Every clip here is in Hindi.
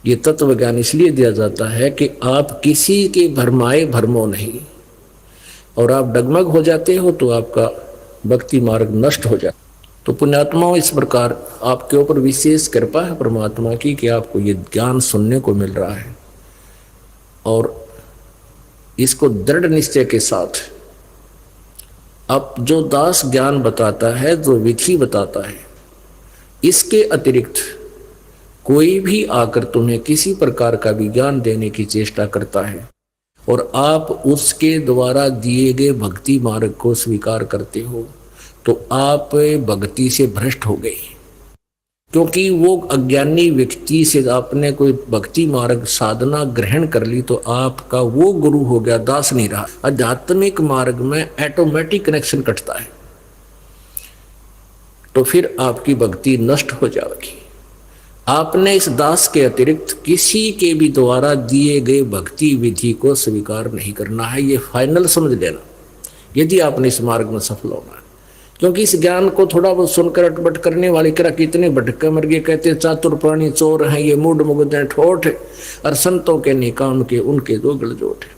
ये तत्व ज्ञान इसलिए दिया जाता है कि आप किसी के भरमाए भरमो नहीं, और आप डगमग हो जाते हो तो आपका भक्ति मार्ग नष्ट हो जाता। तो पुण्यात्माओं, इस प्रकार आपके ऊपर विशेष कृपा है परमात्मा की कि आपको ये ज्ञान सुनने को मिल रहा है, और इसको दृढ़ निश्चय के साथ अब जो दास ज्ञान बताता है, जो विधि बताता है, इसके अतिरिक्त कोई भी आकर तुम्हें किसी प्रकार का भी ज्ञान देने की चेष्टा करता है और आप उसके द्वारा दिए गए भक्ति मार्ग को स्वीकार करते हो, तो आप भक्ति से भ्रष्ट हो गए। क्योंकि वो अज्ञानी व्यक्ति से आपने कोई भक्ति मार्ग साधना ग्रहण कर ली तो आपका वो गुरु हो गया, दास नहीं रहा। आध्यात्मिक मार्ग में ऑटोमेटिक कनेक्शन कटता है, तो फिर आपकी भक्ति नष्ट हो जाएगी। आपने इस दास के अतिरिक्त किसी के भी द्वारा दिए गए भक्ति विधि को स्वीकार नहीं करना है, ये फाइनल समझ लेना, यदि आपने इस मार्ग में सफल होना है। क्योंकि इस ज्ञान को थोड़ा बहुत सुनकर अटपट करने वाले करा कितने भटके मर गए, कहते चातुर प्राणी चोर हैं, ये मूड मुगदे ठोठ, और संतों के निकाम के उनके दो गलजोट है।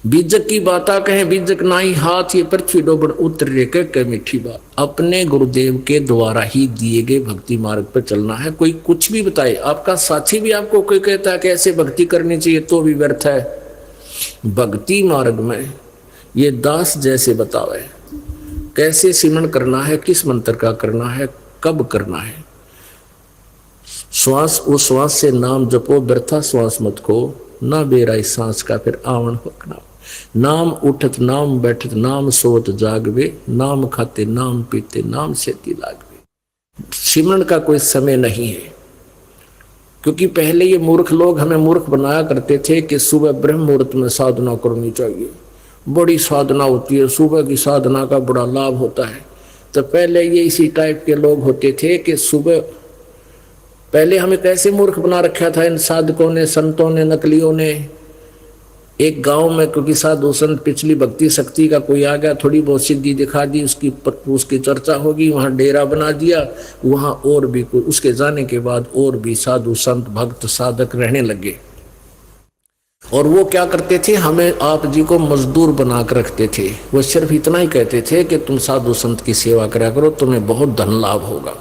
बीजक की बाता कहे बीजक नाई हाथ, ये पृथ्वी डोबड़ उतर के मीठी बात। अपने गुरुदेव के द्वारा ही दिए गए भक्ति मार्ग पर चलना है। कोई कुछ भी बताए, आपका साथी भी आपको कोई कहता है कि ऐसे भक्ति करनी चाहिए, तो भी व्यर्थ है। भक्ति मार्ग में ये दास जैसे बतावे कैसे सिमरन करना है, किस मंत्र का करना है, कब करना है। श्वास उस श्वास से नाम जपो, व्यर्था श्वास मत को, ना बेराई सांस का फिर आवन होना। नाम उठत नाम बैठत नाम सोत जागवे, नाम खाते नाम पीते नाम सेती लागवे। सिमरन का कोई समय नहीं है, क्योंकि पहले ये मूर्ख लोग हमें मूर्ख बनाया करते थे कि सुबह ब्रह्म मुहूर्त में साधना करनी चाहिए, बड़ी साधना होती है, सुबह की साधना का बड़ा लाभ होता है। तो पहले ये इसी टाइप के लोग होते थे कि सुबह, पहले हमें कैसे मूर्ख बना रखा था इन साधकों ने, संतों ने, नकलियों ने। एक गांव में क्योंकि साधु संत पिछली भक्ति शक्ति का कोई आ गया, थोड़ी बहुत सिद्धि दिखा दी, उसकी चर्चा होगी, वहां डेरा बना दिया, वहां और भी कोई, उसके जाने के बाद और भी साधु संत भक्त साधक रहने लगे। और वो क्या करते थे, हमें आप जी को मजदूर बना कर रखते थे। वो सिर्फ इतना ही कहते थे कि तुम साधु संत की सेवा करा करो, तुम्हें बहुत धन लाभ होगा।